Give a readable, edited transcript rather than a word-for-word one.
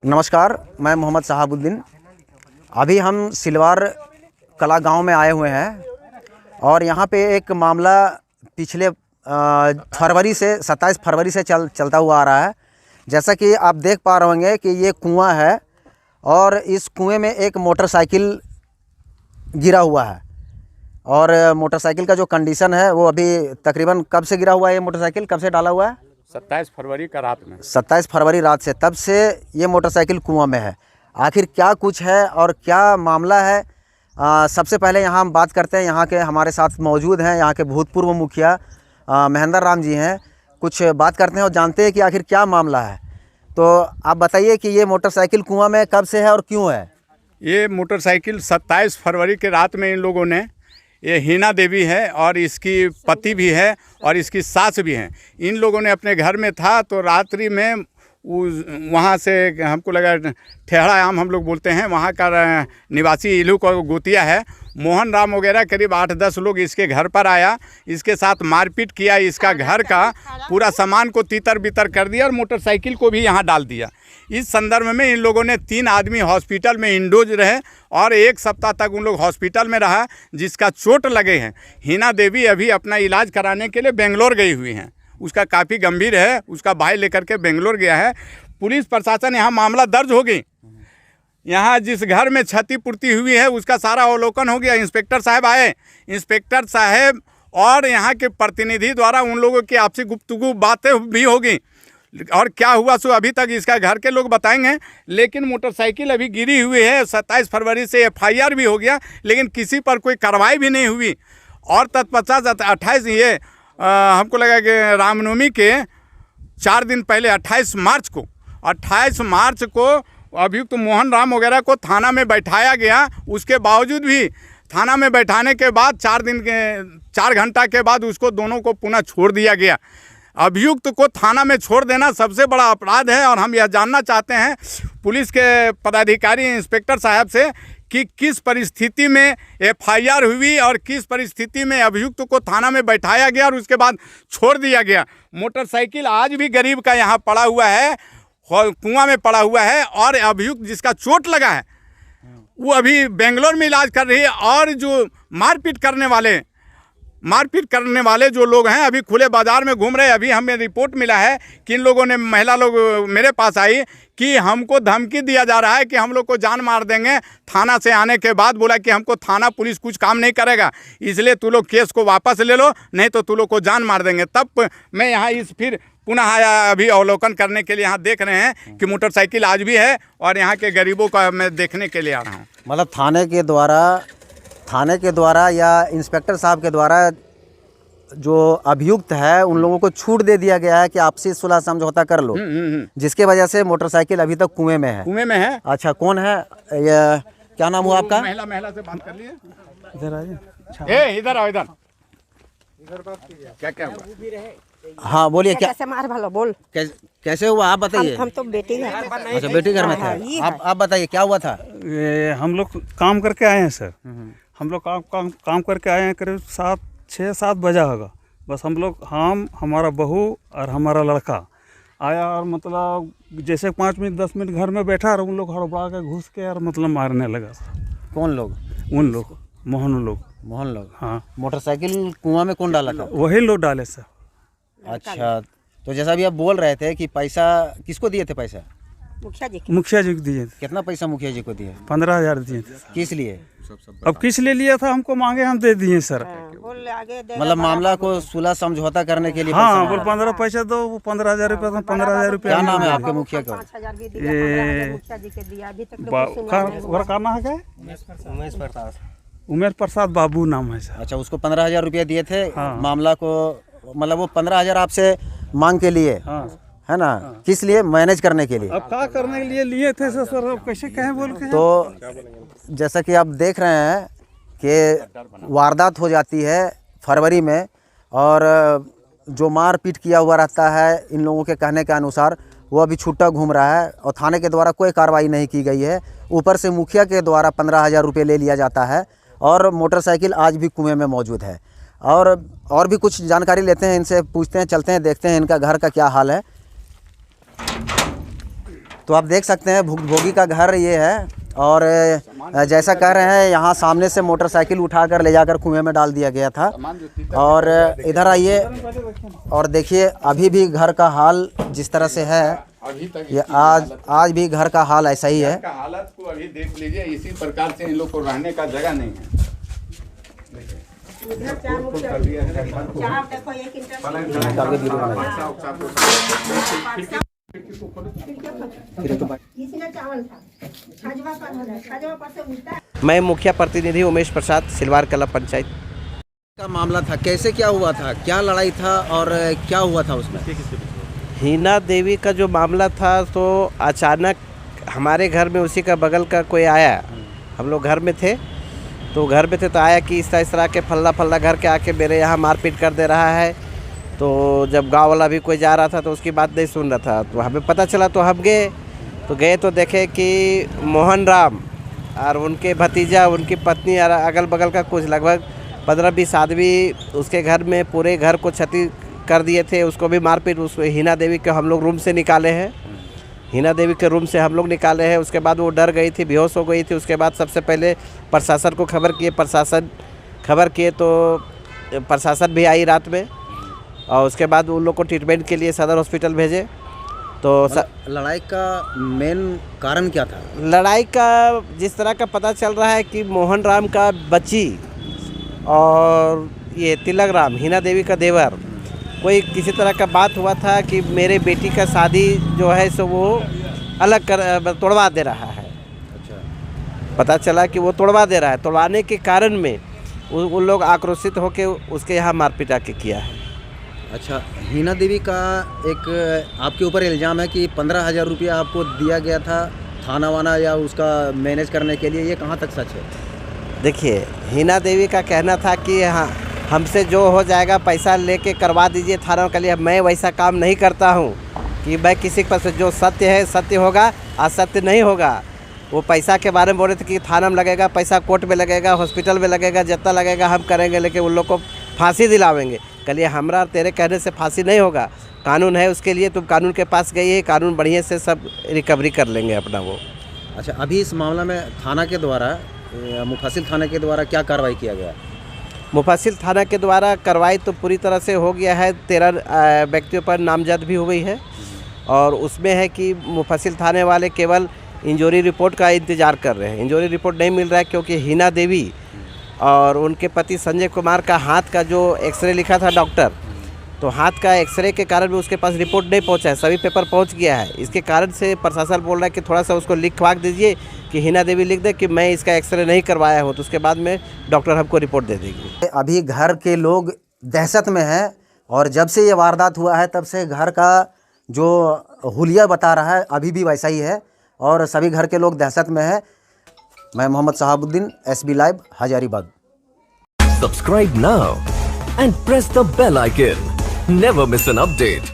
नमस्कार, मैं मोहम्मद शहाबुद्दीन। अभी हम सिलवार कला गांव में आए हुए हैं और यहाँ पे एक मामला पिछले फरवरी से 27 फरवरी से चलता हुआ आ रहा है। जैसा कि आप देख पा रहे होंगे कि ये कुआं है और इस कुएं में एक मोटरसाइकिल गिरा हुआ है और मोटरसाइकिल का जो कंडीशन है वो अभी तकरीबन कब से गिरा हुआ है, ये मोटरसाइकिल कब से डाला हुआ है? 27 फरवरी का रात में। 27 फरवरी रात से, तब से ये मोटरसाइकिल कुआं में है। आखिर क्या कुछ है और क्या मामला है, सबसे पहले यहाँ हम बात करते हैं। यहाँ के हमारे साथ मौजूद हैं यहाँ के भूतपूर्व मुखिया महेंद्र राम जी हैं। कुछ बात करते हैं और जानते हैं कि आखिर क्या मामला है। तो आप बताइए कि ये मोटरसाइकिल कुआं में कब से है और क्यों है? ये मोटरसाइकिल 27 फरवरी के रात में इन लोगों ने, ये हीना देवी है और इसकी पति भी है और इसकी सास भी हैं, इन लोगों ने अपने घर में था तो रात्रि में वहाँ से हमको लगा ठेहड़ा आम हम लोग बोलते हैं, वहाँ का निवासी इलू का गोतिया है मोहन राम वगैरह, करीब 8-10 लोग इसके घर पर आया, इसके साथ मारपीट किया, इसका घर का पूरा सामान को तीतर बितर कर दिया और मोटरसाइकिल को भी यहाँ डाल दिया। इस संदर्भ में इन लोगों ने 3 आदमी हॉस्पिटल में इंडोज रहे और 1 सप्ताह तक उन लोग हॉस्पिटल में रहा, जिसका चोट लगे हैं। हीना देवी अभी अपना इलाज कराने के लिए बेंगलोर गई हुई हैं, उसका काफ़ी गंभीर है, उसका भाई लेकर के बेंगलोर गया है। पुलिस प्रशासन यहाँ मामला दर्ज हो गई, यहाँ जिस घर में क्षतिपूर्ति हुई है उसका सारा अवलोकन हो गया। इंस्पेक्टर साहब आए, इंस्पेक्टर साहब और यहाँ के प्रतिनिधि द्वारा उन लोगों की आपसी गुफ्तगू बातें भी होगी और क्या हुआ सो अभी तक इसका घर के लोग बताएंगे। लेकिन मोटरसाइकिल अभी गिरी हुई है, 27 फरवरी से FIR भी हो गया, लेकिन किसी पर कोई कार्रवाई भी नहीं हुई। और तत्पश्चात 28 ये हमको लगा कि रामनवमी के 4 दिन पहले 28 मार्च को अभियुक्त मोहन राम वगैरह को थाना में बैठाया गया। उसके बावजूद भी थाना में बैठाने के बाद 4 घंटा के बाद उसको दोनों को पुनः छोड़ दिया गया। अभियुक्त को थाना में छोड़ देना सबसे बड़ा अपराध है और हम यह जानना चाहते हैं पुलिस के पदाधिकारी इंस्पेक्टर साहब से कि किस परिस्थिति में FIR हुई और किस परिस्थिति में अभियुक्त को थाना में बैठाया गया और उसके बाद छोड़ दिया गया। मोटरसाइकिल आज भी गरीब का यहाँ पड़ा हुआ है, कुआं में पड़ा हुआ है और अभियुक्त जिसका चोट लगा है वो अभी बेंगलोर में इलाज कर रही है। और जो मारपीट करने वाले जो लोग हैं अभी खुले बाजार में घूम रहे हैं। अभी हमें रिपोर्ट मिला है कि इन लोगों ने, महिला लोग मेरे पास आई कि हमको धमकी दिया जा रहा है कि हम लोग को जान मार देंगे। थाना से आने के बाद बोला कि हमको थाना पुलिस कुछ काम नहीं करेगा, इसलिए तू लोग केस को वापस ले लो, नहीं तो तू लोग को जान मार देंगे। तब मैं यहाँ फिर पुनः आया अभी अवलोकन करने के लिए। यहाँ देख रहे हैं कि मोटरसाइकिल आज भी है और यहाँ के गरीबों का मैं देखने के लिए आ रहा हूँ। मतलब थाने के द्वारा या इंस्पेक्टर साहब के द्वारा जो अभियुक्त है उन लोगों को छूट दे दिया गया है कि आपसी सुलह समझौता कर लो, जिसके वजह से मोटरसाइकिल अभी तक कुएं में है। अच्छा, कौन है ये, क्या नाम हुआ आपका? महिला से बात कर लिए। इधर आइए, इधर आओ, इधर क्या हुआ? हाँ बोलिए, क्या कैसे मार भलो बोल, कैसे हुआ आप बताइए। हम तो बेटी घर। अच्छा, बेटी घर में थे। आप बताइए क्या हुआ था? हम लोग काम करके आए हैं सर, हम लोग काम करके आए हैं, करीब 6-7 बजा होगा। बस हमारा बहू और हमारा लड़का आया और मतलब जैसे 5 मिनट 10 मिनट घर में बैठा और उन लोग हड़बड़ा के घुस के और मतलब मारने लगा सर। कौन लोग? उन लोग मोहन लोग। हाँ। मोटरसाइकिल कुआं में कौन डाला था? वही लोग डाले सर। अच्छा, तो जैसा अभी आप बोल रहे थे कि पैसा किसको दिए थे? पैसा मुखिया जी को दिए थे। कितना पैसा मुखिया जी को दिए? 15,000 दिए थे। किस लिए? अब किस लिए लिया था, हमको मांगे हम दे दिए सर। मतलब मामला को सुलह समझौता करने के लिए? हाँ, बोल 15 पैसा दो, वो 15,000 रुपया था। 15,000 रुपया। क्या नाम है आपके मुखिया का? नाम है क्या? उमेश प्रसाद बाबू नाम है सर। अच्छा, उसको 15,000 रुपया दिए थे। हाँ। मामला को मतलब वो 15,000 आपसे मांग के लिए? हाँ। है ना? हाँ। किस लिए? मैनेज करने के लिए। अब क्या करने के लिए लिए थे सर, अब कैसे कहें बोल के। तो जैसा कि आप देख रहे हैं कि वारदात हो जाती है फरवरी में और जो मारपीट किया हुआ रहता है इन लोगों के कहने के अनुसार वो अभी छुट्टा घूम रहा है और थाने के द्वारा कोई कार्रवाई नहीं की गई है। ऊपर से मुखिया के द्वारा 15,000 रुपये ले लिया जाता है और मोटरसाइकिल आज भी कुएं में मौजूद है। और भी कुछ जानकारी लेते हैं, इनसे पूछते हैं, चलते हैं, देखते हैं इनका घर का क्या हाल है। तो आप देख सकते हैं भुक्तभोगी का घर ये है। और जैसा कह रहे हैं यहाँ सामने से मोटरसाइकिल उठाकर ले जाकर कुएं में डाल दिया गया था। और इधर आइए और देखिए अभी भी घर का हाल जिस तरह से है, ये आज भी घर का हाल ऐसा ही है। हालत को अभी देख लीजिए, इसी प्रकार से इन लोग को रहने का जगह नहीं है। मैं मुखिया प्रतिनिधि उमेश प्रसाद, सिलवार कला पंचायत का मामला था, कैसे क्या हुआ था, क्या लड़ाई था और क्या हुआ था उसमें? हिना देवी का जो मामला था, तो अचानक हमारे घर में उसी का बगल का कोई आया। हम लोग घर में थे तो आया कि इस तरह के फल्ला घर के आके मेरे यहाँ मारपीट कर दे रहा है। तो जब गांव वाला भी कोई जा रहा था तो उसकी बात नहीं सुन रहा था, तो हमें पता चला तो हम गए तो देखे कि मोहन राम और उनके भतीजा, उनकी पत्नी और अगल बगल का कुछ लगभग 15-20 आदमी उसके घर में पूरे घर को क्षति कर दिए थे। उसको भी मारपीट, उसको हिना देवी के हम लोग रूम से निकाले हैं। हिना देवी के रूम से हम लोग निकाले हैं। उसके बाद वो डर गई थी, बेहोश हो गई थी। उसके बाद सबसे पहले प्रशासन को खबर किए तो प्रशासन भी आई रात में, और उसके बाद उन लोग को ट्रीटमेंट के लिए सदर हॉस्पिटल भेजे। तो लड़ाई का मेन कारण क्या था? लड़ाई का जिस तरह का पता चल रहा है कि मोहन राम का बच्ची और ये तिलक राम, हिना देवी का देवर, कोई किसी तरह का बात हुआ था कि मेरे बेटी का शादी जो है सो वो तोड़वा दे रहा है। अच्छा, पता चला कि वो तोड़वा दे रहा है। तोड़वाने के कारण में उन लोग आक्रोशित होकर उसके यहाँ मारपीट आके किया है। अच्छा, हिना देवी का एक आपके ऊपर इल्ज़ाम है कि 15,000 रुपया आपको दिया गया था थाना वाना या उसका मैनेज करने के लिए, ये कहाँ तक सच है? देखिए, हिना देवी का कहना था कि हाँ, हमसे जो हो जाएगा पैसा लेके करवा दीजिए थाना के लिए। मैं वैसा काम नहीं करता हूँ कि मैं किसी के पास, जो सत्य है सत्य होगा, असत्य नहीं होगा। वो पैसा के बारे में बोल रहे थे कि थाना में लगेगा पैसा, कोर्ट में लगेगा, हॉस्पिटल में लगेगा, जितना लगेगा हम करेंगे, लेकिन उन लोग को फांसी दिलावेंगे। कलिए हमरा तेरे कहने से फांसी नहीं होगा, कानून है उसके लिए, तुम कानून के पास गई है, कानून बढ़िया से सब रिकवरी कर लेंगे अपना वो। अच्छा, अभी इस मामला में थाना के द्वारा, मुफस्सिल थाना के द्वारा क्या कार्रवाई किया गया? मुफस्सिल थाना के द्वारा कार्रवाई तो पूरी तरह से हो गया है। 13 व्यक्तियों पर नामजद भी हो गई है, और उसमें है कि मुफस्सिल थाने वाले केवल इंजरी रिपोर्ट का इंतज़ार कर रहे हैं। इंजरी रिपोर्ट नहीं मिल रहा है क्योंकि हिना देवी और उनके पति संजय कुमार का हाथ का जो एक्सरे लिखा था डॉक्टर, तो हाथ का एक्सरे के कारण भी उसके पास रिपोर्ट नहीं पहुंचा है। सभी पेपर पहुंच गया है। इसके कारण से प्रशासन बोल रहा है कि थोड़ा सा उसको लिखवा दीजिए कि हिना देवी लिख दे कि मैं इसका एक्सरे नहीं करवाया हूँ, तो उसके बाद में डॉक्टर हमको रिपोर्ट दे देगी। अभी घर के लोग दहशत में हैं, और जब से ये वारदात हुआ है तब से घर का जो हुलिया बता रहा है अभी भी वैसा ही है, और सभी घर के लोग दहशत में हैं। मैं Mohammad Shahabuddin, SB live, Hazaribagh. Subscribe now and press the bell icon. Never miss an update.